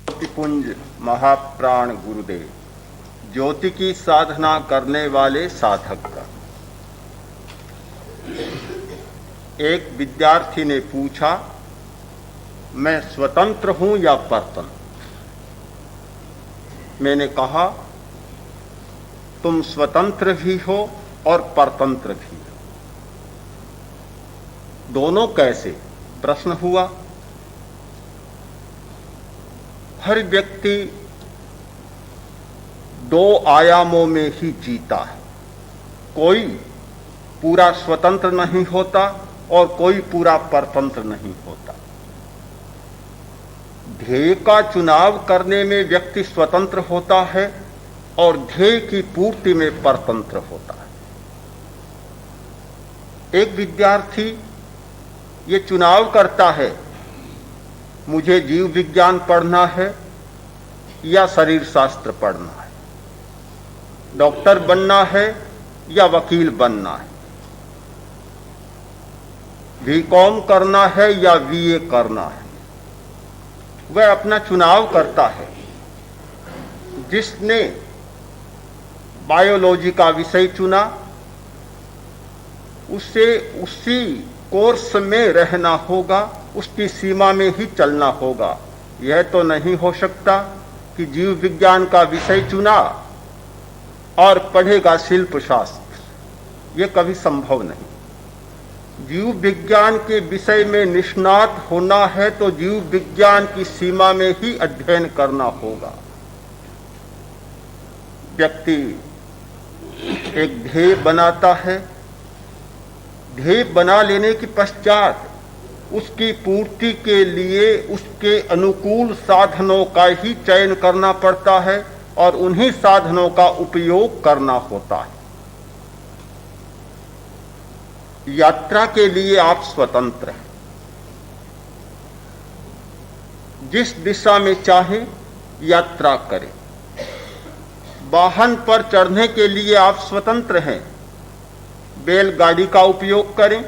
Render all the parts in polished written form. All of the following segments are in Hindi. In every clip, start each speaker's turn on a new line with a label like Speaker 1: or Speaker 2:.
Speaker 1: ज्योतिपुंज महाप्राण गुरुदेव, ज्योति की साधना करने वाले साधक का। एक विद्यार्थी ने पूछा, मैं स्वतंत्र हूं या परतंत्र? मैंने कहा, तुम स्वतंत्र भी हो और परतंत्र भी हो। दोनों कैसे? प्रश्न हुआ। हर व्यक्ति दो आयामों में ही जीता है। कोई पूरा स्वतंत्र नहीं होता और कोई पूरा परतंत्र नहीं होता। ध्येय का चुनाव करने में व्यक्ति स्वतंत्र होता है और ध्येय की पूर्ति में परतंत्र होता है। एक विद्यार्थी ये चुनाव करता है, मुझे जीव विज्ञान पढ़ना है या शरीर शास्त्र पढ़ना है, डॉक्टर बनना है या वकील बनना है, बीकॉम करना है या बीए करना है। वह अपना चुनाव करता है। जिसने बायोलॉजी का विषय चुना, उसे उसी कोर्स में रहना होगा, उसकी सीमा में ही चलना होगा। यह तो नहीं हो सकता कि जीव विज्ञान का विषय चुना और पढ़ेगा शिल्प शास्त्र। यह कभी संभव नहीं। जीव विज्ञान के विषय में निष्णात होना है तो जीव विज्ञान की सीमा में ही अध्ययन करना होगा। व्यक्ति एक ध्येय बनाता है। ध्येय बना लेने के पश्चात उसकी पूर्ति के लिए उसके अनुकूल साधनों का ही चयन करना पड़ता है और उन्हीं साधनों का उपयोग करना होता है। यात्रा के लिए आप स्वतंत्र हैं। जिस दिशा में चाहे यात्रा करें। वाहन पर चढ़ने के लिए आप स्वतंत्र हैं। बैलगाड़ी का उपयोग करें,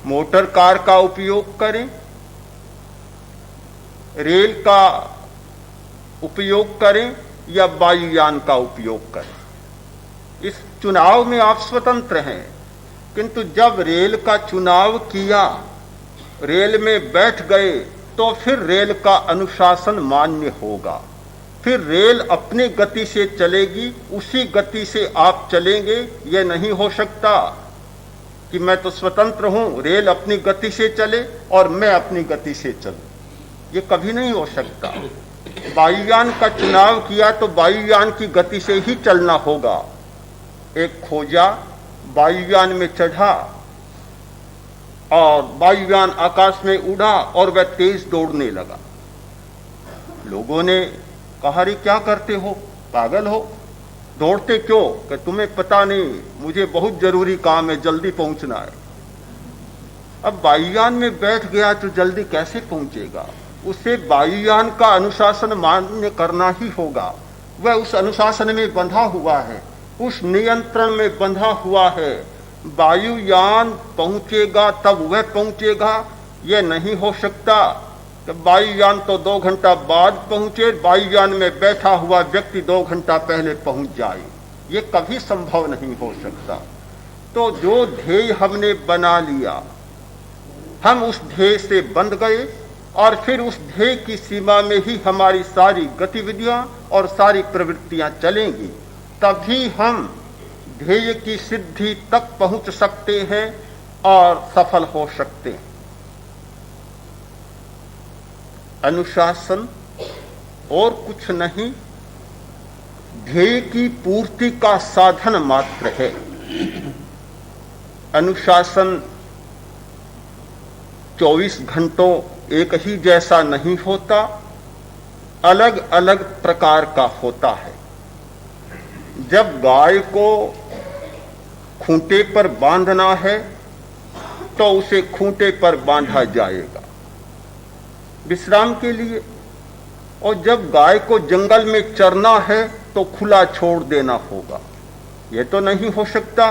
Speaker 1: मोटर कार का उपयोग करें, रेल का उपयोग करें या वायुयान का उपयोग करें। इस चुनाव में आप स्वतंत्र हैं। किंतु जब रेल का चुनाव किया, रेल में बैठ गए, तो फिर रेल का अनुशासन मान्य होगा। फिर रेल अपनी गति से चलेगी, उसी गति से आप चलेंगे। यह नहीं हो सकता कि मैं तो स्वतंत्र हूं, रेल अपनी गति से चले और मैं अपनी गति से चलूं। यह कभी नहीं हो सकता। वायुयान का चुनाव किया तो वायुयान की गति से ही चलना होगा। एक खोजा वायुयान में चढ़ा और वायुयान आकाश में उड़ा और वह तेज दौड़ने लगा। लोगों ने कहा, रे क्या करते हो, पागल हो, दौड़ते क्यों? कि तुम्हें पता नहीं, मुझे बहुत जरूरी काम है, जल्दी पहुंचना है। अब वायुयान में बैठ गया तो जल्दी कैसे पहुंचेगा? उसे वायुयान का अनुशासन मान्य करना ही होगा। वह उस अनुशासन में बंधा हुआ है, उस नियंत्रण में बंधा हुआ है। वायुयान पहुंचेगा तब वह पहुंचेगा। यह नहीं हो सकता कि वायुयान तो 2 घंटा बाद पहुंचे, वायुयान में बैठा हुआ व्यक्ति 2 घंटा पहले पहुंच जाए। यह कभी संभव नहीं हो सकता। तो जो ध्येय हमने बना लिया, हम उस ध्येय से बंध गए और फिर उस ध्येय की सीमा में ही हमारी सारी गतिविधियां और सारी प्रवृत्तियां चलेंगी। तभी हम ध्येय की सिद्धि तक पहुंच सकते हैं और सफल हो सकते हैं। अनुशासन और कुछ नहीं, ध्येय की पूर्ति का साधन मात्र है। अनुशासन 24 घंटों एक ही जैसा नहीं होता, अलग अलग प्रकार का होता है। जब गाय को खूंटे पर बांधना है तो उसे खूंटे पर बांधा जाएगा विश्राम के लिए, और जब गाय को जंगल में चरना है तो खुला छोड़ देना होगा। यह तो नहीं हो सकता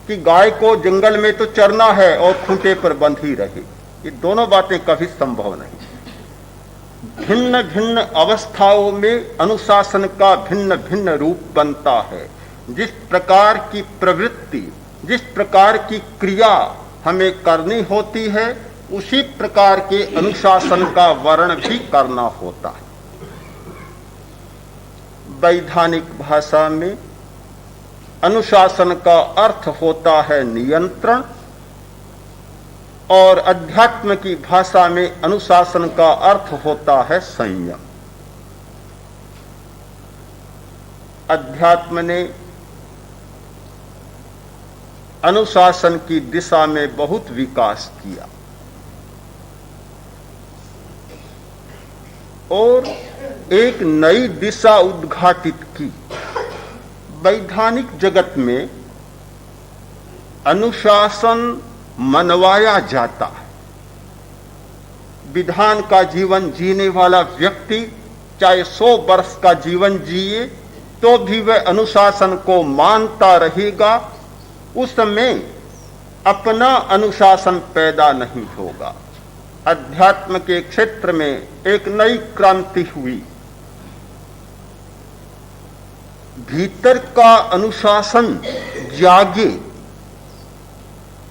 Speaker 1: कि गाय को जंगल में तो चरना है और खूंटे पर बंधी रहे। ये दोनों बातें कभी संभव नहीं। भिन्न भिन्न अवस्थाओं में अनुशासन का भिन्न भिन्न रूप बनता है। जिस प्रकार की प्रवृत्ति, जिस प्रकार की क्रिया हमें करनी होती है, उसी प्रकार के अनुशासन का वर्ण भी करना होता है। वैधानिक भाषा में अनुशासन का अर्थ होता है नियंत्रण, और अध्यात्म की भाषा में अनुशासन का अर्थ होता है संयम। अध्यात्म ने अनुशासन की दिशा में बहुत विकास किया और एक नई दिशा उद्घाटित की। वैधानिक जगत में अनुशासन मनवाया जाता है। विधान का जीवन जीने वाला व्यक्ति चाहे 100 वर्ष का जीवन जिए तो भी वह अनुशासन को मानता रहेगा, उसमें अपना अनुशासन पैदा नहीं होगा। अध्यात्म के क्षेत्र में एक नई क्रांति हुई। भीतर का अनुशासन जागे,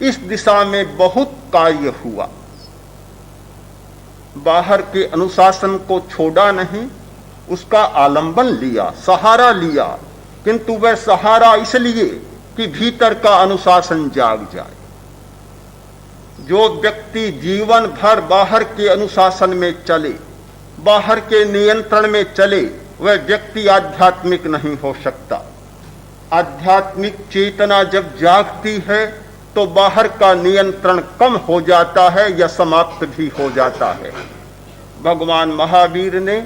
Speaker 1: इस दिशा में बहुत कार्य हुआ। बाहर के अनुशासन को छोड़ा नहीं, उसका आलंबन लिया, सहारा लिया, किंतु वह सहारा इसलिए कि भीतर का अनुशासन जाग जाए। जो व्यक्ति जीवन भर बाहर के अनुशासन में चले, बाहर के नियंत्रण में चले, वह व्यक्ति आध्यात्मिक नहीं हो सकता। आध्यात्मिक चेतना जब जागती है तो बाहर का नियंत्रण कम हो जाता है या समाप्त भी हो जाता है। भगवान महावीर ने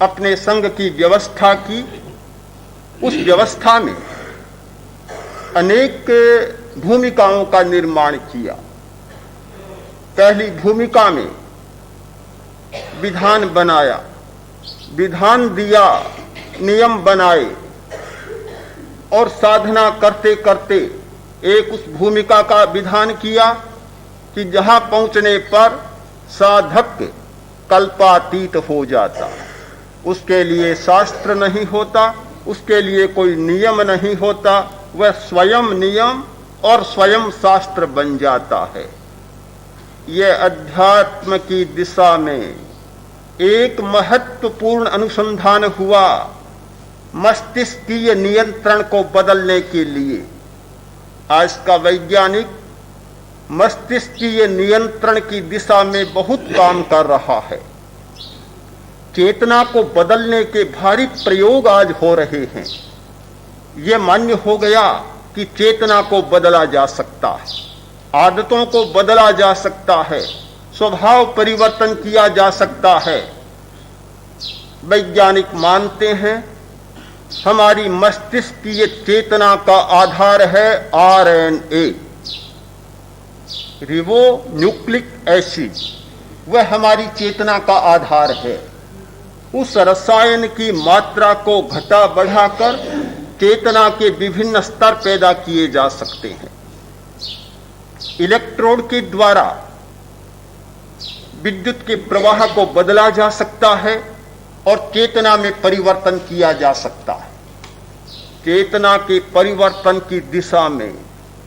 Speaker 1: अपने संघ की व्यवस्था की। उस व्यवस्था में अनेक भूमिकाओं का निर्माण किया। पहली भूमिका में विधान बनाया, विधान दिया, नियम बनाए, और साधना करते करते एक उस भूमिका का विधान किया कि जहां पहुंचने पर साधक कल्पातीत हो जाता, उसके लिए शास्त्र नहीं होता, उसके लिए कोई नियम नहीं होता, वह स्वयं नियम और स्वयं शास्त्र बन जाता है। यह अध्यात्म की दिशा में एक महत्वपूर्ण अनुसंधान हुआ मस्तिष्कीय नियंत्रण को बदलने के लिए। आज का वैज्ञानिक मस्तिष्कीय नियंत्रण की दिशा में बहुत काम कर रहा है। चेतना को बदलने के भारी प्रयोग आज हो रहे हैं। यह मान्य हो गया कि चेतना को बदला जा सकता है, आदतों को बदला जा सकता है, स्वभाव परिवर्तन किया जा सकता है। वैज्ञानिक मानते हैं हमारी मस्तिष्कीय चेतना का आधार है आरएनए, रिबो न्यूक्लिक एसिड। वह हमारी चेतना का आधार है। उस रसायन की मात्रा को घटा बढ़ाकर चेतना के विभिन्न स्तर पैदा किए जा सकते हैं। इलेक्ट्रोड के द्वारा विद्युत के प्रवाह को बदला जा सकता है और चेतना में परिवर्तन किया जा सकता है। चेतना के परिवर्तन की दिशा में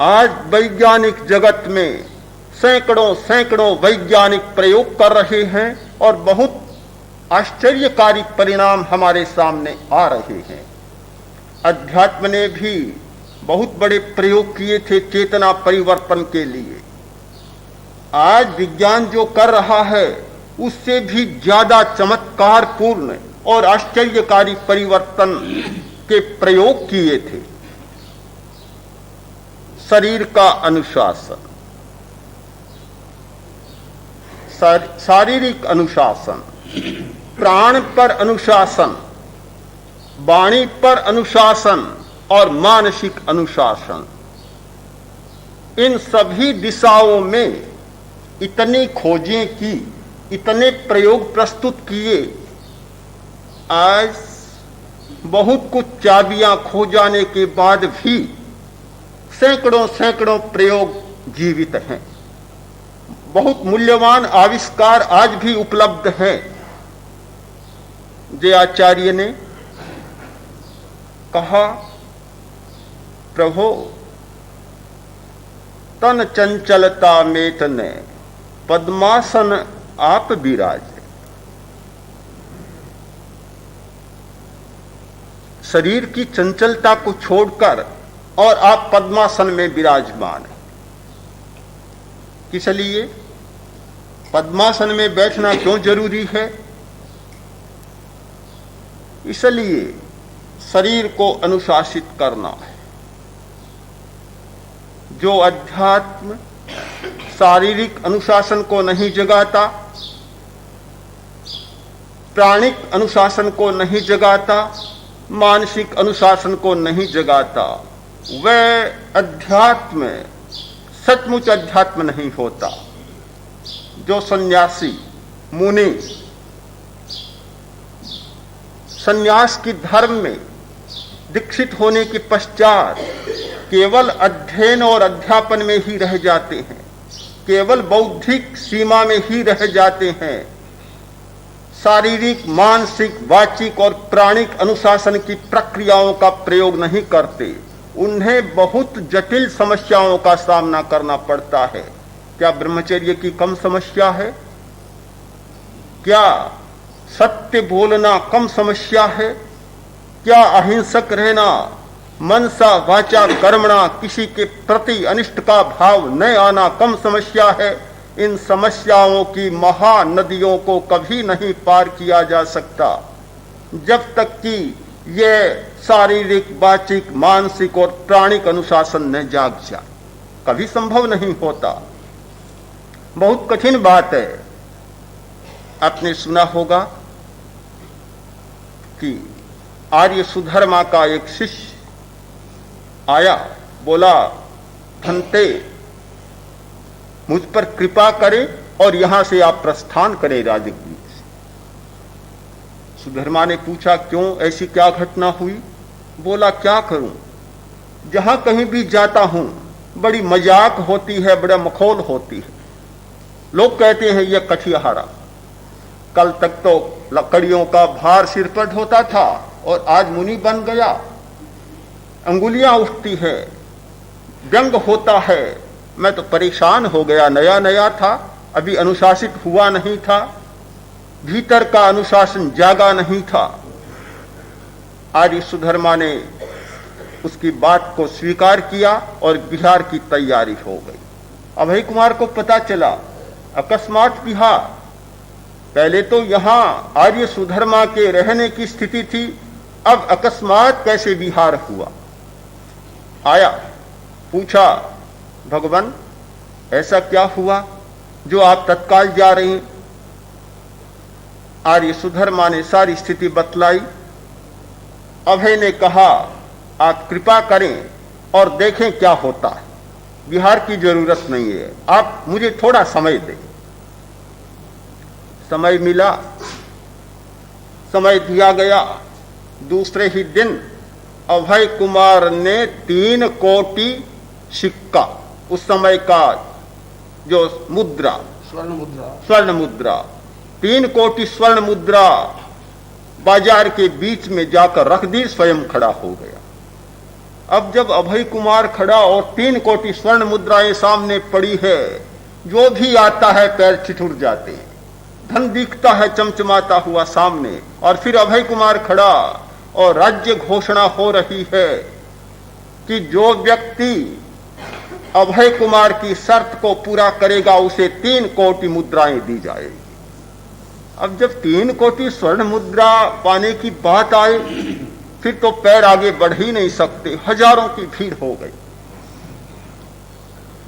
Speaker 1: आज वैज्ञानिक जगत में सैकड़ों वैज्ञानिक प्रयोग कर रहे हैं और बहुत आश्चर्यकारी परिणाम हमारे सामने आ रहे हैं। अध्यात्म ने भी बहुत बड़े प्रयोग किए थे चेतना परिवर्तन के लिए। आज विज्ञान जो कर रहा है उससे भी ज्यादा चमत्कारपूर्ण और आश्चर्यकारी परिवर्तन के प्रयोग किए थे। शरीर का अनुशासन, शारीरिक अनुशासन, प्राण पर अनुशासन, वाणी पर अनुशासन और मानसिक अनुशासन, इन सभी दिशाओं में इतनी खोजें की, इतने प्रयोग प्रस्तुत किए। आज बहुत कुछ चाबियां खो जाने के बाद भी सैकड़ों प्रयोग जीवित हैं। बहुत मूल्यवान आविष्कार आज भी उपलब्ध हैं। जयाचार्य ने कहा, प्रभो तन चंचलता मेटने पद्मासन आप विराजे। शरीर की चंचलता को छोड़कर और आप पद्मासन में विराजमान हैं। किस लिए? पद्मासन में बैठना क्यों जरूरी है? इसलिए शरीर को अनुशासित करना है। जो अध्यात्म शारीरिक अनुशासन को नहीं जगाता, प्राणिक अनुशासन को नहीं जगाता, मानसिक अनुशासन को नहीं जगाता, वह अध्यात्म सचमुच अध्यात्म नहीं होता। जो सन्यासी मुनि सन्यास की धर्म में दीक्षित होने के पश्चात केवल अध्ययन और अध्यापन में ही रह जाते हैं, केवल बौद्धिक सीमा में ही रह जाते हैं, शारीरिक, मानसिक, वाचिक और प्राणिक अनुशासन की प्रक्रियाओं का प्रयोग नहीं करते, उन्हें बहुत जटिल समस्याओं का सामना करना पड़ता है। क्या ब्रह्मचर्य की कम समस्या है? क्या सत्य बोलना कम समस्या है? क्या अहिंसक रहना, मनसा वाचा कर्मणा, किसी के प्रति अनिष्ट का भाव न आना कम समस्या है? इन समस्याओं की महानदियों को कभी नहीं पार किया जा सकता जब तक कि यह शारीरिक, वाचिक, मानसिक और प्राणिक अनुशासन न जाग जाए। कभी संभव नहीं होता। बहुत कठिन बात है। आपने सुना होगा कि आर्य सुधर्मा का एक शिष्य आया, बोला, भंते मुझ पर कृपा करें और यहां से आप प्रस्थान करें राजगीर से। सुधर्मा ने पूछा, क्यों, ऐसी क्या घटना हुई? बोला, क्या करूं, जहां कहीं भी जाता हूं बड़ी मजाक होती है, बड़ा मखौल होती है। लोग कहते हैं यह कठियाहारा। कल तक तो लकड़ियों का भार सिर पर ढोता था और आज मुनि बन गया। अंगुलियां उठती है, व्यंग होता है। मैं तो परेशान हो गया। नया नया था, अभी अनुशासित हुआ नहीं था, भीतर का अनुशासन जागा नहीं था। आर्य सुधर्मा ने उसकी बात को स्वीकार किया और बिहार की तैयारी हो गई। अभय कुमार को पता चला, अकस्मात बिहार। पहले तो यहां आर्य सुधर्मा के रहने की स्थिति थी, अब अकस्मात कैसे बिहार हुआ? आया, पूछा, भगवान ऐसा क्या हुआ जो आप तत्काल जा रहे हैं? आर्य सुधर्मा ने सारी स्थिति बतलाई। अभय ने कहा, आप कृपा करें और देखें क्या होता है। बिहार की जरूरत नहीं है, आप मुझे थोड़ा समय दें। समय मिला, समय दिया गया। दूसरे ही दिन अभय कुमार ने 3 कोटि सिक्का, उस समय का जो मुद्रा, स्वर्ण मुद्रा 3 कोटि स्वर्ण मुद्रा बाजार के बीच में जाकर रख दी, स्वयं खड़ा हो गया। अब जब अभय कुमार खड़ा और 3 कोटि स्वर्ण मुद्राएं सामने पड़ी है, जो भी आता है पैर ठिठुर जाते हैं। धन दिखता है चमचमाता हुआ सामने, और फिर अभय कुमार खड़ा और राज्य घोषणा हो रही है कि जो व्यक्ति अभय कुमार की शर्त को पूरा करेगा उसे 3 कोटि मुद्राएं दी जाएगी। अब जब 3 कोटि स्वर्ण मुद्रा पाने की बात आए, फिर तो पैर आगे बढ़ ही नहीं सकते। हजारों की भीड़ हो गई।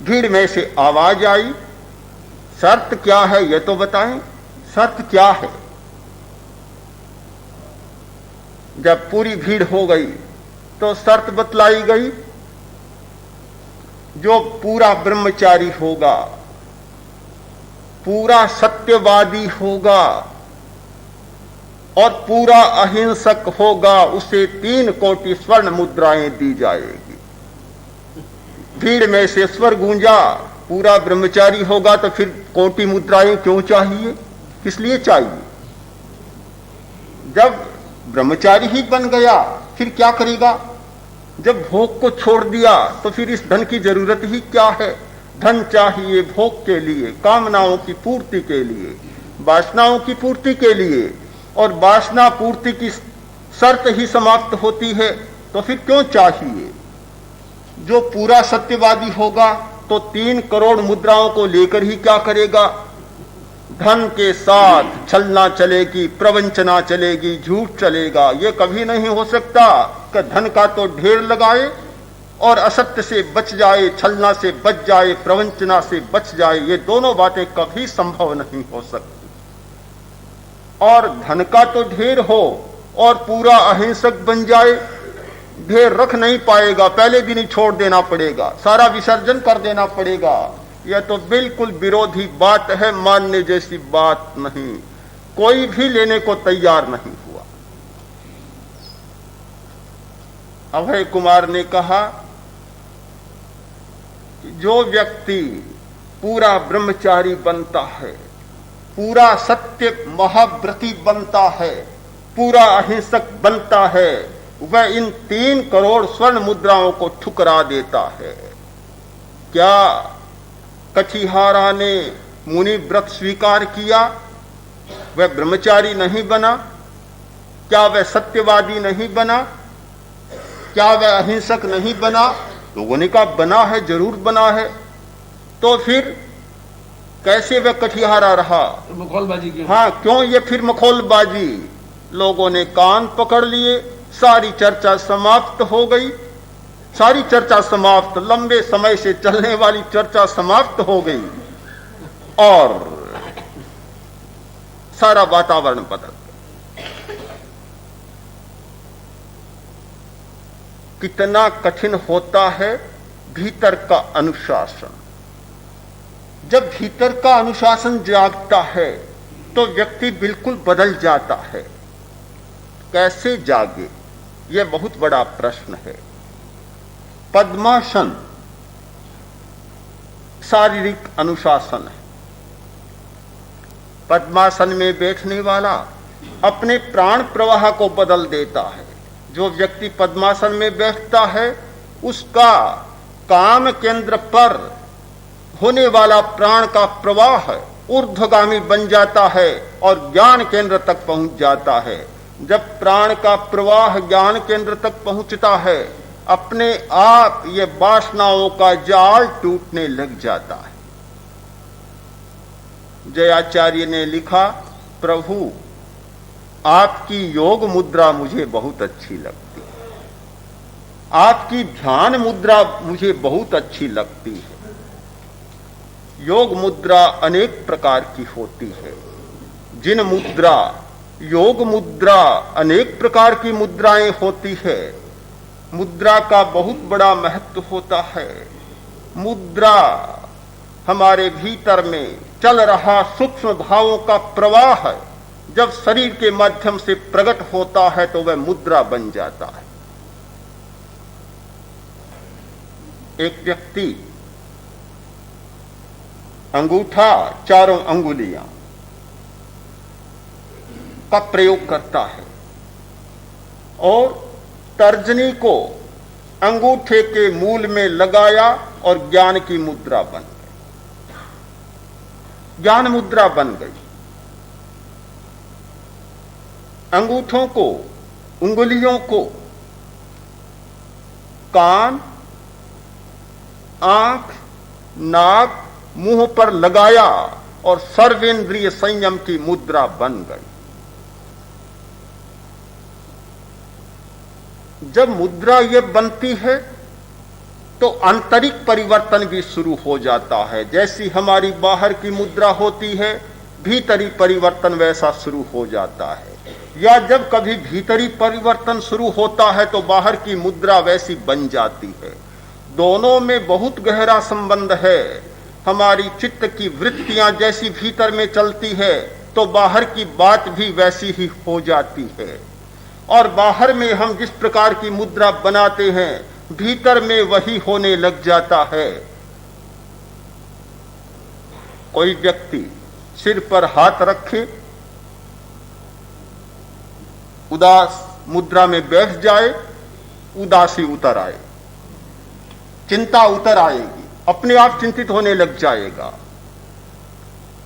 Speaker 1: भीड़ में से आवाज आई, शर्त क्या है यह तो बताएं, शर्त क्या है? जब पूरी भीड़ हो गई तो शर्त बतलाई गई, जो पूरा ब्रह्मचारी होगा, पूरा सत्यवादी होगा और पूरा अहिंसक होगा, उसे 3 कोटि स्वर्ण मुद्राएं दी जाएगी। भीड़ में से स्वर गूंजा, पूरा ब्रह्मचारी होगा तो फिर कोटि मुद्राएं क्यों चाहिए, किस लिए चाहिए? जब ब्रह्मचारी ही बन गया फिर क्या करेगा? जब भोग को छोड़ दिया तो फिर इस धन की जरूरत ही क्या है? धन चाहिए भोग के लिए, कामनाओं की पूर्ति के लिए, वासनाओं की पूर्ति के लिए, और वासना पूर्ति की शर्त ही समाप्त होती है तो फिर क्यों चाहिए? जो पूरा सत्यवादी होगा तो 3 करोड़ मुद्राओं को लेकर ही क्या करेगा? धन के साथ छलना चलेगी, प्रवंचना चलेगी, झूठ चलेगा। ये कभी नहीं हो सकता कि धन का तो ढेर लगाए और असत्य से बच जाए, छलना से बच जाए, प्रवंचना से बच जाए। ये दोनों बातें कभी संभव नहीं हो सकती। और धन का तो ढेर हो और पूरा अहिंसक बन जाए, ढेर रख नहीं पाएगा, पहले दिन ही छोड़ देना पड़ेगा, सारा विसर्जन कर देना पड़ेगा। यह तो बिल्कुल विरोधी बात है, मानने जैसी बात नहीं। कोई भी लेने को तैयार नहीं हुआ। अभय कुमार ने कहा कि जो व्यक्ति पूरा ब्रह्मचारी बनता है, पूरा सत्य महाव्रती बनता है, पूरा अहिंसक बनता है, वह इन 3 करोड़ स्वर्ण मुद्राओं को ठुकरा देता है। क्या कठिहारा ने मुनि व्रत स्वीकार किया? वह ब्रह्मचारी नहीं बना? क्या वह सत्यवादी नहीं बना? क्या वह अहिंसक नहीं बना? लोगों ने कहा बना है, जरूर बना है। तो फिर कैसे वह कठिहारा रहा?
Speaker 2: मखौलबाजी की।
Speaker 1: हाँ, क्यों ये फिर मखौलबाजी? लोगों ने कान पकड़ लिए, सारी चर्चा समाप्त हो गई। सारी चर्चा समाप्त, लंबे समय से चलने वाली चर्चा समाप्त हो गई और सारा वातावरण बदल गया। कितना कठिन होता है भीतर का अनुशासन। जब भीतर का अनुशासन जागता है तो व्यक्ति बिल्कुल बदल जाता है। कैसे जागे, यह बहुत बड़ा प्रश्न है। पद्मासन शारीरिक अनुशासन है। पद्मासन में बैठने वाला अपने प्राण प्रवाह को बदल देता है। जो व्यक्ति पद्मासन में बैठता है उसका काम केंद्र पर होने वाला प्राण का प्रवाह ऊर्ध्वगामी बन जाता है और ज्ञान केंद्र तक पहुंच जाता है। जब प्राण का प्रवाह ज्ञान केंद्र तक पहुंचता है, अपने आप ये वासनाओं का जाल टूटने लग जाता है। जयाचार्य ने लिखा, प्रभु आपकी योग मुद्रा मुझे बहुत अच्छी लगती है, आपकी ध्यान मुद्रा मुझे बहुत अच्छी लगती है। योग मुद्रा अनेक प्रकार की होती है। जिन मुद्रा, योग मुद्रा अनेक प्रकार की मुद्राएं होती है। मुद्रा का बहुत बड़ा महत्व होता है। मुद्रा हमारे भीतर में चल रहा सूक्ष्म भावों का प्रवाह है। जब शरीर के माध्यम से प्रकट होता है तो वह मुद्रा बन जाता है। एक व्यक्ति अंगूठा, चारों अंगुलियां का प्रयोग करता है और तर्जनी को अंगूठे के मूल में लगाया और ज्ञान की मुद्रा बन गई। ज्ञान मुद्रा बन गई। अंगूठों को, उंगलियों को कान, आंख, नाक, मुंह पर लगाया और सर्वेंद्रिय संयम की मुद्रा बन गई। जब मुद्रा ये बनती है तो आंतरिक परिवर्तन भी शुरू हो जाता है। जैसी हमारी बाहर की मुद्रा होती है, भीतरी परिवर्तन वैसा शुरू हो जाता है। या जब कभी भीतरी परिवर्तन शुरू होता है तो बाहर की मुद्रा वैसी बन जाती है। दोनों में बहुत गहरा संबंध है। हमारी चित्त की वृत्तियां जैसी भीतर में चलती है तो बाहर की बात भी वैसी ही हो जाती है। और बाहर में हम जिस प्रकार की मुद्रा बनाते हैं, भीतर में वही होने लग जाता है। कोई व्यक्ति सिर पर हाथ रखे, उदास मुद्रा में बैठ जाए, उदासी उतर आए, चिंता उतर आएगी, अपने आप चिंतित होने लग जाएगा।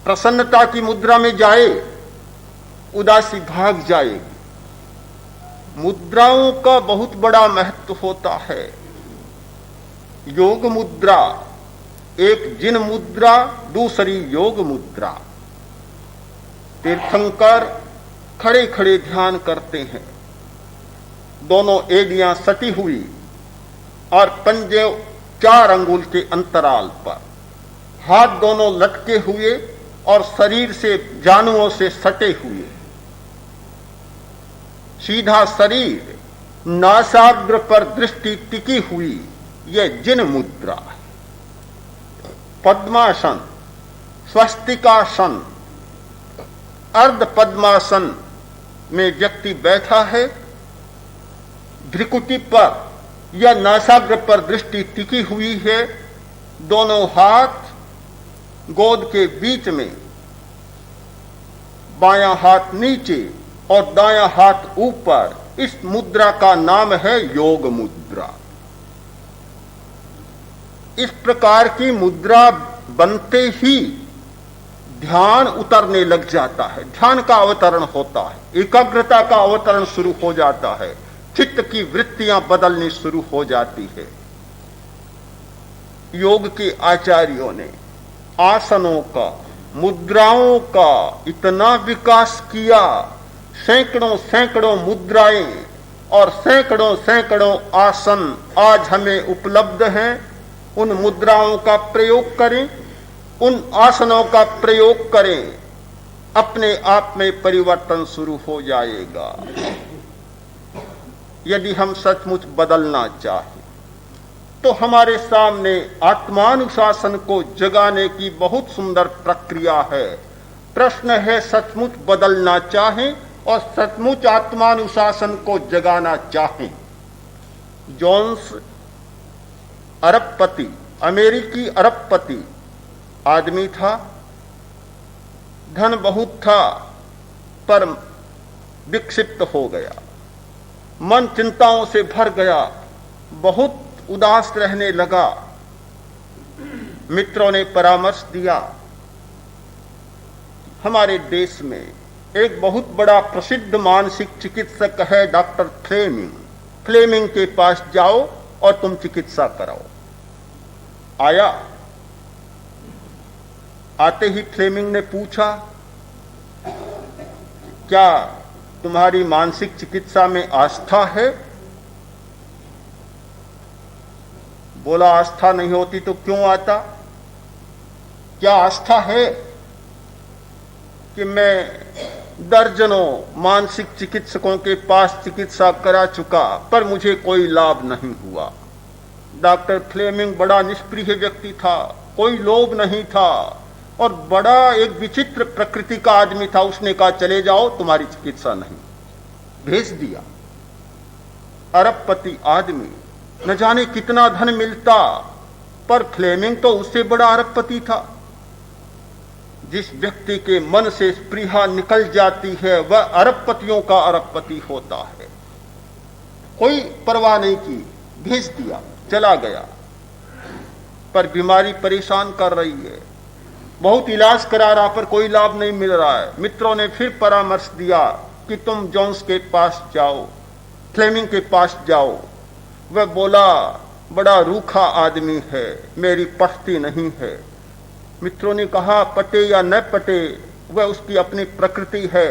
Speaker 1: प्रसन्नता की मुद्रा में जाए, उदासी भाग जाएगी। मुद्राओं का बहुत बड़ा महत्व होता है। योग मुद्रा, एक जिन मुद्रा, दूसरी योग मुद्रा। तीर्थंकर खड़े खड़े ध्यान करते हैं, दोनों एड़ियां सटी हुई और पंजे 4 अंगुल के अंतराल पर, हाथ दोनों लटके हुए और शरीर से जानुओं से सटे हुए, सीधा शरीर, नासाग्र पर दृष्टि टिकी हुई, यह जिन मुद्रा है। पद्मासन, स्वस्तिकासन, अर्ध पद्मासन में व्यक्ति बैठा है, भ्रिकुटी पर या नासाग्र पर दृष्टि टिकी हुई है, दोनों हाथ गोद के बीच में, बायां हाथ नीचे और दायां हाथ ऊपर। इस मुद्रा का नाम है योग मुद्रा। इस प्रकार की मुद्रा बनते ही ध्यान उतरने लग जाता है, ध्यान का अवतरण होता है, एकाग्रता का अवतरण शुरू हो जाता है, चित्त की वृत्तियां बदलनी शुरू हो जाती है। योग के आचार्यों ने आसनों का, मुद्राओं का इतना विकास किया, सैकड़ों सैकड़ों मुद्राएं और सैकड़ों सैकड़ों आसन आज हमें उपलब्ध हैं। उन मुद्राओं का प्रयोग करें, उन आसनों का प्रयोग करें, अपने आप में परिवर्तन शुरू हो जाएगा। यदि हम सचमुच बदलना चाहें तो हमारे सामने आत्मानुशासन को जगाने की बहुत सुंदर प्रक्रिया है। प्रश्न है, सचमुच बदलना चाहें और सचमुच आत्मानुशासन को जगाना चाहें। जोन्स अरबपति, अमेरिकी अरबपति आदमी था, धन बहुत था, पर विक्षिप्त हो गया, मन चिंताओं से भर गया, बहुत उदास रहने लगा। मित्रों ने परामर्श दिया, हमारे देश में एक बहुत बड़ा प्रसिद्ध मानसिक चिकित्सक है डॉक्टर फ्लेमिंग, फ्लेमिंग के पास जाओ और तुम चिकित्सा कराओ। आया, आते ही फ्लेमिंग ने पूछा, क्या तुम्हारी मानसिक चिकित्सा में आस्था है? बोला, आस्था नहीं होती तो क्यों आता? क्या आस्था है कि मैं दर्जनों मानसिक चिकित्सकों के पास चिकित्सा करा चुका पर मुझे कोई लाभ नहीं हुआ। डॉक्टर फ्लेमिंग बड़ा निष्प्रिय व्यक्ति था, कोई लोभ नहीं था और बड़ा एक विचित्र प्रकृति का आदमी था। उसने कहा, चले जाओ, तुम्हारी चिकित्सा नहीं। भेज दिया। अरबपति आदमी, न जाने कितना धन मिलता, पर फ्लेमिंग तो उससे बड़ा अरबपति था। जिस व्यक्ति के मन से स्पृहा निकल जाती है वह अरबपतियों का अरबपति होता है। कोई परवाह नहीं की, भेज दिया, चला गया। पर बीमारी परेशान कर रही है, बहुत इलाज करा रहा पर कोई लाभ नहीं मिल रहा है। मित्रों ने फिर परामर्श दिया कि तुम जोन्स के पास जाओ, फ्लेमिंग के पास जाओ। वह बोला, बड़ा रूखा आदमी है, मेरी पटती नहीं है। मित्रों ने कहा, पटे या न पटे वह उसकी अपनी प्रकृति है,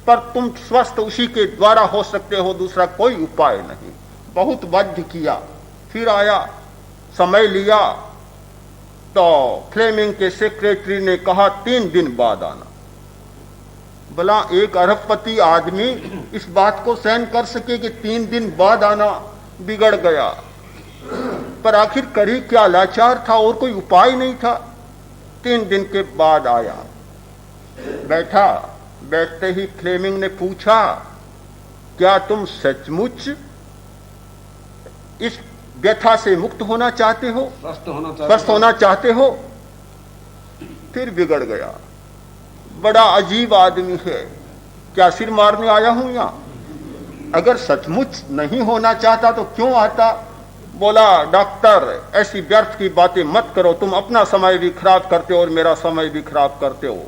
Speaker 1: पर तुम स्वस्थ उसी के द्वारा हो सकते हो, दूसरा कोई उपाय नहीं। बहुत बाध्य किया, फिर आया, समय लिया तो फ्लेमिंग के सेक्रेटरी ने कहा 3 दिन बाद आना। भला एक अरबपति आदमी इस बात को सहन कर सके कि 3 दिन बाद आना? बिगड़ गया। पर आखिर करी क्या, लाचार था और कोई उपाय नहीं था। 3 दिन के बाद आया, बैठा। बैठते ही फ्लेमिंग ने पूछा, क्या तुम सचमुच इस व्यथा से मुक्त होना चाहते हो, स्वस्थ होना चाहते हो? फिर बिगड़ गया, बड़ा अजीब आदमी है, क्या सिर मारने आया हूं यहां? अगर सचमुच नहीं होना चाहता तो क्यों आता? बोला डॉक्टर ऐसी व्यर्थ की बातें मत करो, तुम अपना समय भी खराब करते हो और मेरा समय भी खराब करते हो।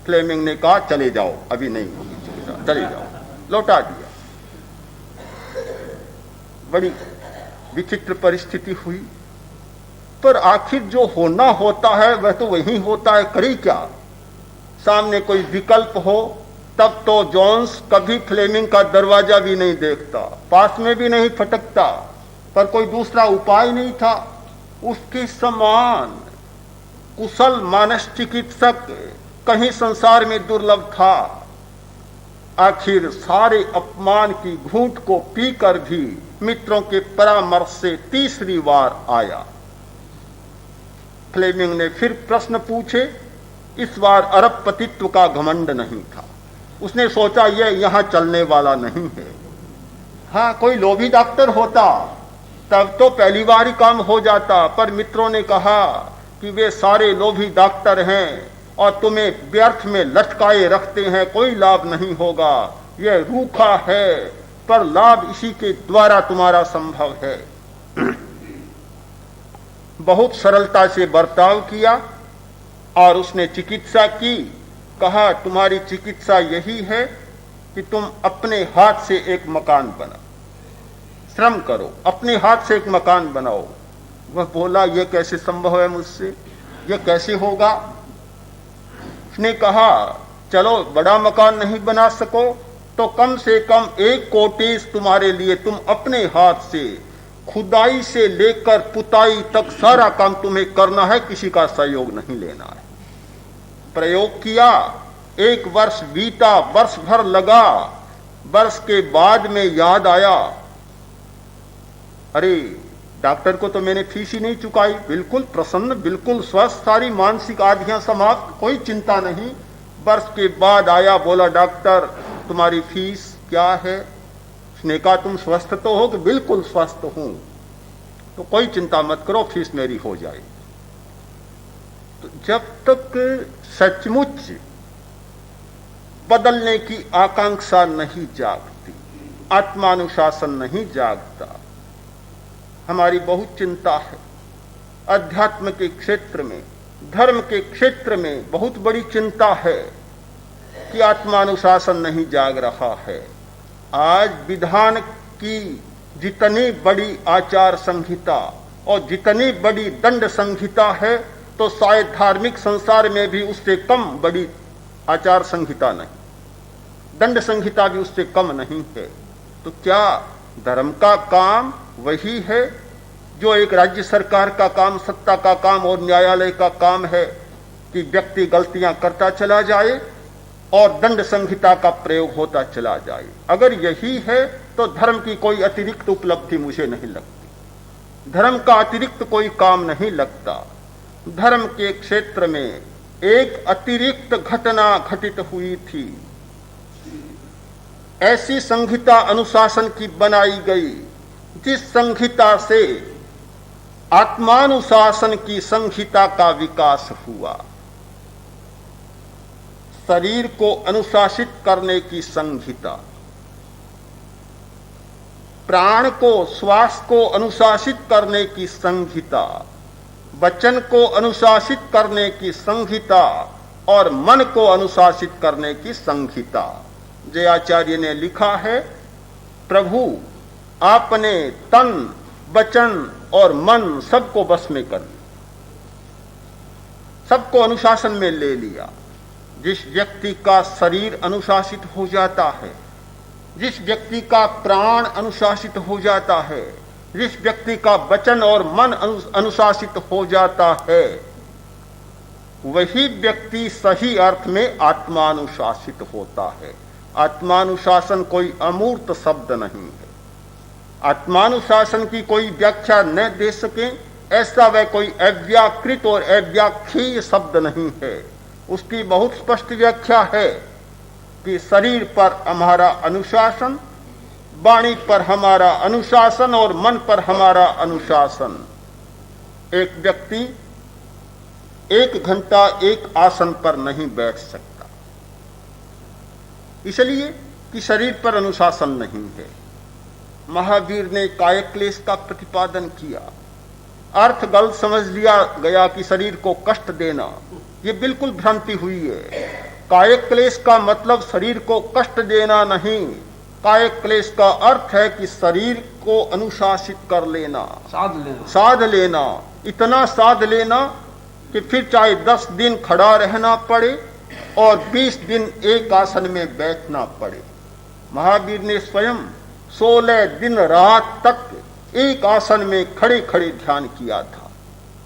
Speaker 1: फ्लेमिंग ने कहा चले जाओ, अभी नहीं होगी चिकित्सा, चले जाओ, लौटा दिया। बड़ी विचित्र परिस्थिति हुई, पर आखिर जो होना होता है वह तो वही होता है, करी क्या? सामने कोई विकल्प हो तब तो जोन्स कभी फ्लेमिंग का दरवाजा भी नहीं देखता, पास में भी नहीं फटकता, पर कोई दूसरा उपाय नहीं था। उसके समान कुशल मानस चिकित्सक कहीं संसार में दुर्लभ था। आखिर सारे अपमान की घूंट को पीकर भी मित्रों के परामर्श से तीसरी बार आया। फ्लेमिंग ने फिर प्रश्न पूछे। इस बार अरबपतित्व का घमंड नहीं था। उसने सोचा यह यहां चलने वाला नहीं है। हाँ, कोई लोभी डॉक्टर होता तब तो पहली बार ही काम हो जाता, पर मित्रों ने कहा कि वे सारे लोभी डॉक्टर हैं और तुम्हें व्यर्थ में लटकाए रखते हैं, कोई लाभ नहीं होगा, यह रूखा है, पर लाभ इसी के द्वारा तुम्हारा संभव है। बहुत सरलता से बर्ताव किया और उसने चिकित्सा की। कहा तुम्हारी चिकित्सा यही है कि तुम अपने हाथ से एक मकान बनाओ, श्रम करो, अपने हाथ से एक मकान बनाओ। वह बोला यह कैसे संभव है मुझसे, यह कैसे होगा? उसने कहा चलो बड़ा मकान नहीं बना सको तो कम से कम एक कॉटेज तुम्हारे लिए तुम अपने हाथ से, खुदाई से लेकर पुताई तक सारा काम तुम्हें करना है, किसी का सहयोग नहीं लेना है। प्रयोग किया, 1 वर्ष बीता, वर्ष भर लगा। वर्ष के बाद में याद आया, अरे डॉक्टर को तो मैंने फीस ही नहीं चुकाई। बिल्कुल प्रसन्न, बिल्कुल स्वस्थ, सारी मानसिक आधियां समाप्त, कोई चिंता नहीं। वर्ष के बाद आया, बोला डॉक्टर तुम्हारी फीस क्या है? उसने कहा तुम स्वस्थ तो हो? कि बिल्कुल स्वस्थ हूं। तो कोई चिंता मत करो, फीस मेरी हो जाएगी। तो जब तक सचमुच बदलने की आकांक्षा नहीं जागती, आत्मानुशासन नहीं जागता, हमारी बहुत चिंता है। अध्यात्म के क्षेत्र में, धर्म के क्षेत्र में बहुत बड़ी चिंता है कि आत्मानुशासन नहीं जाग रहा है। आज विधान की जितनी बड़ी आचार संहिता और जितनी बड़ी दंड संहिता है, तो शायद धार्मिक संसार में भी उससे कम बड़ी आचार संहिता नहीं, दंड संहिता भी उससे कम नहीं है। तो क्या धर्म का काम वही है जो एक राज्य सरकार का काम, सत्ता का काम और न्यायालय का काम है कि व्यक्ति गलतियां करता चला जाए और दंड संहिता का प्रयोग होता चला जाए? अगर यही है तो धर्म की कोई अतिरिक्त उपलब्धि मुझे नहीं लगती, धर्म का अतिरिक्त कोई काम नहीं लगता। धर्म के क्षेत्र में एक अतिरिक्त घटना घटित हुई थी। ऐसी संहिता अनुशासन की बनाई गई जिस संहिता से आत्मानुशासन की संहिता का विकास हुआ। शरीर को अनुशासित करने की संहिता, प्राण को, श्वास को अनुशासित करने की संहिता, वचन को अनुशासित करने की संहिता और मन को अनुशासित करने की संहिता। जयाचार्य ने लिखा है, प्रभु आपने तन, वचन और मन सबको बस में कर लिया, सबको अनुशासन में ले लिया। जिस व्यक्ति का शरीर अनुशासित हो जाता है, जिस व्यक्ति का प्राण अनुशासित हो जाता है, जिस व्यक्ति का वचन और मन अनुशासित हो जाता है, वही व्यक्ति सही अर्थ में आत्मानुशासित होता है। आत्मानुशासन कोई अमूर्त शब्द नहीं है। आत्मानुशासन की कोई व्याख्या न दे सके ऐसा वह कोई अव्याकृत और अव्याख्येय शब्द नहीं है। उसकी बहुत स्पष्ट व्याख्या है कि शरीर पर हमारा अनुशासन, वाणी पर हमारा अनुशासन और मन पर हमारा अनुशासन। एक व्यक्ति 1 घंटा एक आसन पर नहीं बैठ सकता, इसलिए कि शरीर पर अनुशासन नहीं है। महावीर ने कायक्लेश का प्रतिपादन किया। अर्थ गलत समझ लिया गया कि शरीर को कष्ट देना, ये बिल्कुल भ्रांति हुई है। कायक्लेश का मतलब शरीर को कष्ट देना नहीं, कायक्लेश का अर्थ है कि शरीर को अनुशासित कर लेना, साध लेना, इतना साध लेना कि फिर चाहे 10 दिन खड़ा रहना पड़े और 20 दिन एक आसन में बैठना पड़े। महावीर ने स्वयं 16 दिन रात तक एक आसन में खड़े खड़े ध्यान किया था,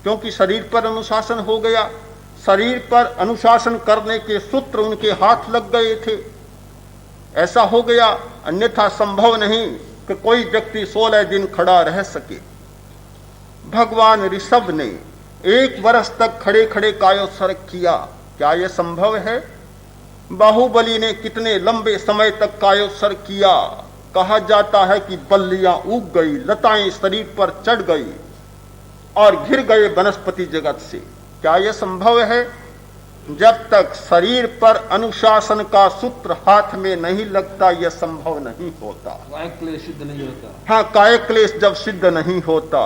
Speaker 1: क्योंकि शरीर पर अनुशासन हो गया। शरीर पर अनुशासन करने के सूत्र उनके हाथ लग गए थे। ऐसा हो गया, अन्यथा संभव नहीं कि कोई व्यक्ति 16 दिन खड़ा रह सके। भगवान ऋषभ ने 1 वर्ष तक खड़े खड़े कायोत्सर्ग किया, क्या यह संभव है? बाहुबली ने कितने लंबे समय तक कायोत्सर्ग किया। कहा जाता है कि बल्लियां उग गई, लताएं शरीर पर चढ़ गई और घिर गए वनस्पति जगत से। क्या यह संभव है? जब तक शरीर पर अनुशासन का सूत्र हाथ में नहीं लगता, यह संभव नहीं होता।
Speaker 2: कायक्लेश सिद्ध नहीं होता।
Speaker 1: हाँ, कायक्लेश जब सिद्ध नहीं होता,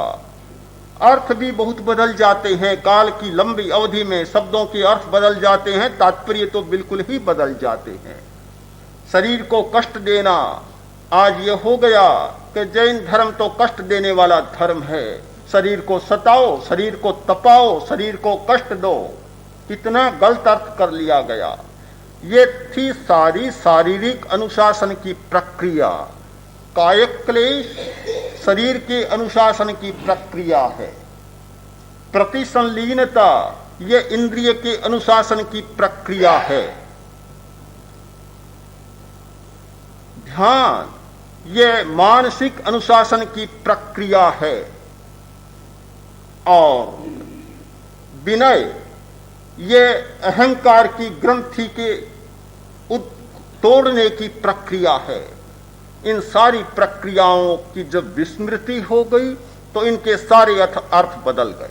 Speaker 1: अर्थ भी बहुत बदल जाते हैं। काल की लंबी अवधि में शब्दों के अर्थ बदल जाते हैं, तात्पर्य तो बिल्कुल ही बदल जाते हैं। शरीर को कष्ट देना, आज ये हो गया कि जैन धर्म तो कष्ट देने वाला धर्म है। शरीर को सताओ, शरीर को तपाओ, शरीर को कष्ट दो, कितना गलत अर्थ कर लिया गया। ये थी सारी शारीरिक अनुशासन की प्रक्रिया। कायक्लेश शरीर के अनुशासन की प्रक्रिया है। प्रतिसंलीनता ये इंद्रिय के अनुशासन की प्रक्रिया है। ध्यान ये मानसिक अनुशासन की प्रक्रिया है। और विनय ये अहंकार की ग्रंथि के तोड़ने की प्रक्रिया है। इन सारी प्रक्रियाओं की जब विस्मृति हो गई तो इनके सारे अर्थ बदल गए,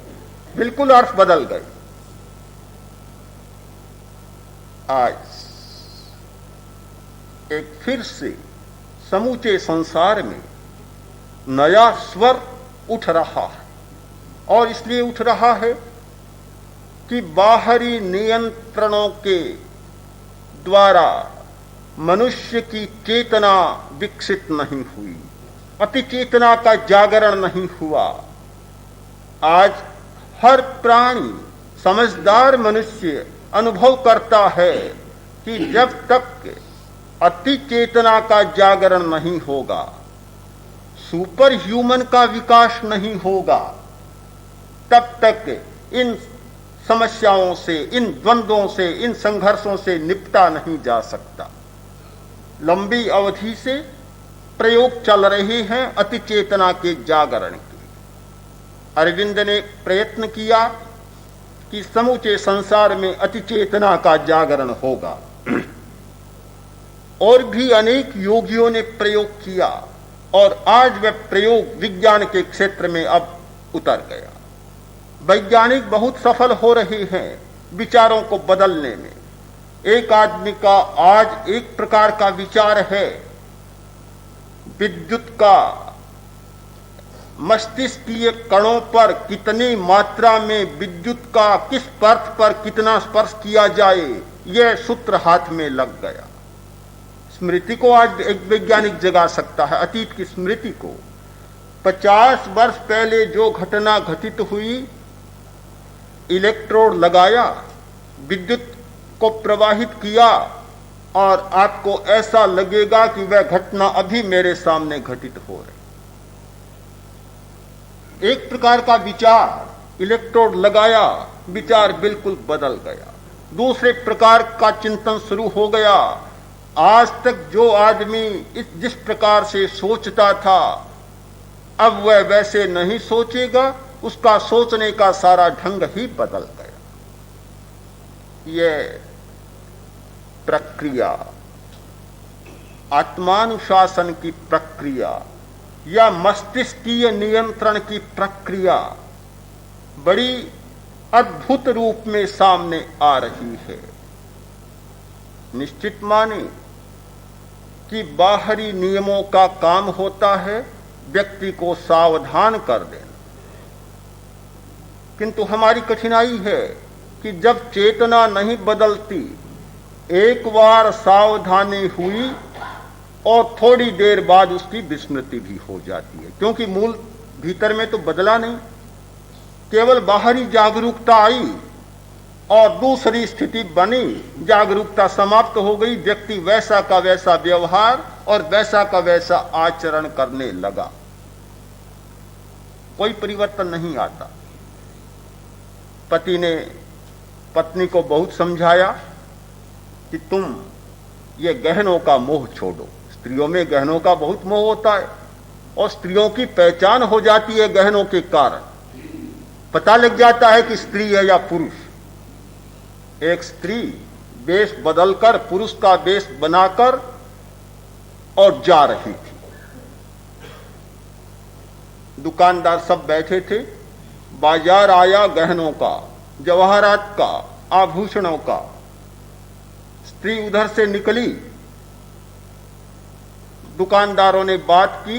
Speaker 1: बिल्कुल अर्थ बदल गए। आज एक फिर से समूचे संसार में नया स्वर उठ रहा है, और इसलिए उठ रहा है कि बाहरी नियंत्रणों के द्वारा मनुष्य की चेतना विकसित नहीं हुई, अति चेतना का जागरण नहीं हुआ। आज हर प्राणी, समझदार मनुष्य अनुभव करता है कि जब तक अति चेतना का जागरण नहीं होगा, सुपर ह्यूमन का विकास नहीं होगा, तब तक इन समस्याओं से, इन द्वंद्वों से, इन संघर्षों से निपटा नहीं जा सकता। लंबी अवधि से प्रयोग चल रहे हैं अति चेतना के जागरण के। अरविंद ने प्रयत्न किया कि समूचे संसार में अति चेतना का जागरण होगा। और भी अनेक योगियों ने प्रयोग किया, और आज वह प्रयोग विज्ञान के क्षेत्र में अब उतर गया। वैज्ञानिक बहुत सफल हो रहे हैं विचारों को बदलने में। एक आदमी का आज एक प्रकार का विचार है, विद्युत का मस्तिष्कीय कणों पर कितनी मात्रा में विद्युत का किस परत पर कितना स्पर्श किया जाए, यह सूत्र हाथ में लग गया। स्मृति को आज एक वैज्ञानिक जगा सकता है, अतीत की स्मृति को। 50 वर्ष पहले जो घटना घटित हुई, इलेक्ट्रोड लगाया, विद्युत को प्रवाहित किया, और आपको ऐसा लगेगा कि वह घटना अभी मेरे सामने घटित हो रही। एक प्रकार का विचार, इलेक्ट्रोड लगाया, विचार बिल्कुल बदल गया। दूसरे प्रकार का चिंतन शुरू हो गया। आज तक जो आदमी जिस प्रकार से सोचता था, अब वह वैसे नहीं सोचेगा, उसका सोचने का सारा ढंग ही बदल गया। यह प्रक्रिया, आत्मानुशासन की प्रक्रिया या मस्तिष्कीय नियंत्रण की प्रक्रिया बड़ी अद्भुत रूप में सामने आ रही है। निश्चित माने कि बाहरी नियमों का काम होता है व्यक्ति को सावधान कर देना, किंतु हमारी कठिनाई है कि जब चेतना नहीं बदलती, एक बार सावधानी हुई और थोड़ी देर बाद उसकी विस्मृति भी हो जाती है, क्योंकि मूल भीतर में तो बदला नहीं, केवल बाहरी जागरूकता आई और दूसरी स्थिति बनी, जागरूकता समाप्त हो गई, व्यक्ति वैसा का वैसा व्यवहार और वैसा का वैसा आचरण करने लगा, कोई परिवर्तन नहीं आता। पति ने पत्नी को बहुत समझाया कि तुम ये गहनों का मोह छोड़ो। स्त्रियों में गहनों का बहुत मोह होता है और स्त्रियों की पहचान हो जाती है गहनों के कारण, पता लग जाता है कि स्त्री है या पुरुष। एक स्त्री वेश बदलकर पुरुष का वेश बनाकर और जा रही थी। दुकानदार सब बैठे थे, बाजार आया गहनों का, जवाहरात का, आभूषणों का। स्त्री उधर से निकली, दुकानदारों ने बात की,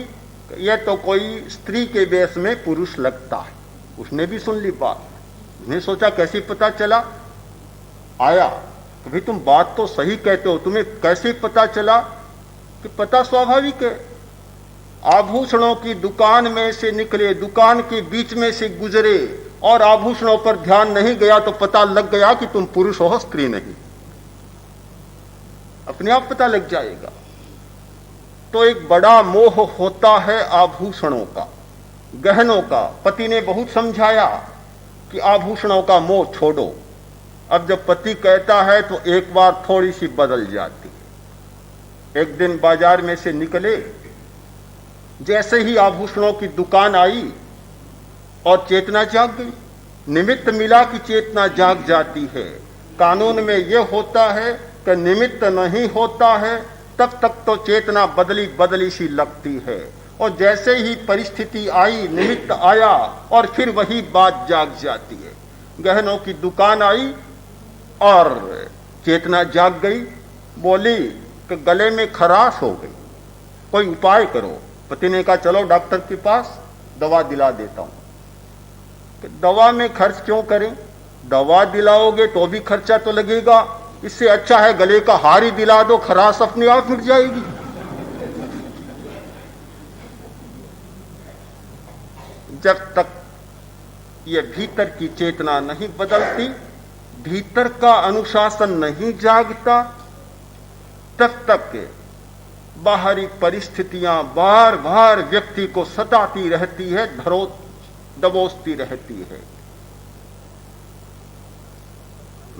Speaker 1: यह तो कोई स्त्री के वेश में पुरुष लगता है। उसने भी सुन ली बात, उसने सोचा कैसे पता चला। आया कि भाई तुम बात तो सही कहते हो, तुम्हें कैसे पता चला? कि पता स्वाभाविक है, आभूषणों की दुकान में से निकले, दुकान के बीच में से गुजरे और आभूषणों पर ध्यान नहीं गया तो पता लग गया कि तुम पुरुष हो, स्त्री नहीं, अपने आप पता लग जाएगा। तो एक बड़ा मोह होता है आभूषणों का, गहनों का। पति ने बहुत समझाया कि आभूषणों का मोह छोड़ो। अब जब पति कहता है तो एक बार थोड़ी सी बदल जाती है। एक दिन बाजार में से निकले, जैसे ही आभूषणों की दुकान आई और चेतना जाग गई, निमित्त मिला कि चेतना जाग जाती है। कानून में यह होता है कि निमित्त नहीं होता है तब तक तो चेतना बदली बदली सी लगती है, और जैसे ही परिस्थिति आई, निमित्त आया और फिर वही बात जाग जाती है। गहनों की दुकान आई और चेतना जाग गई, बोली कि गले में खराश हो गई, कोई उपाय करो। पति ने कहा चलो डॉक्टर के पास, दवा दिला देता हूं। कि दवा में खर्च क्यों करें, दवा दिलाओगे तो भी खर्चा तो लगेगा, इससे अच्छा है गले का हार ही दिला दो, खराश अपने आप मिट जाएगी। जब तक ये भीतर की चेतना नहीं बदलती, भीतर का अनुशासन नहीं जागता, तब तक बाहरी परिस्थितियां बार बार व्यक्ति को सताती रहती है, दबोचती रहती है।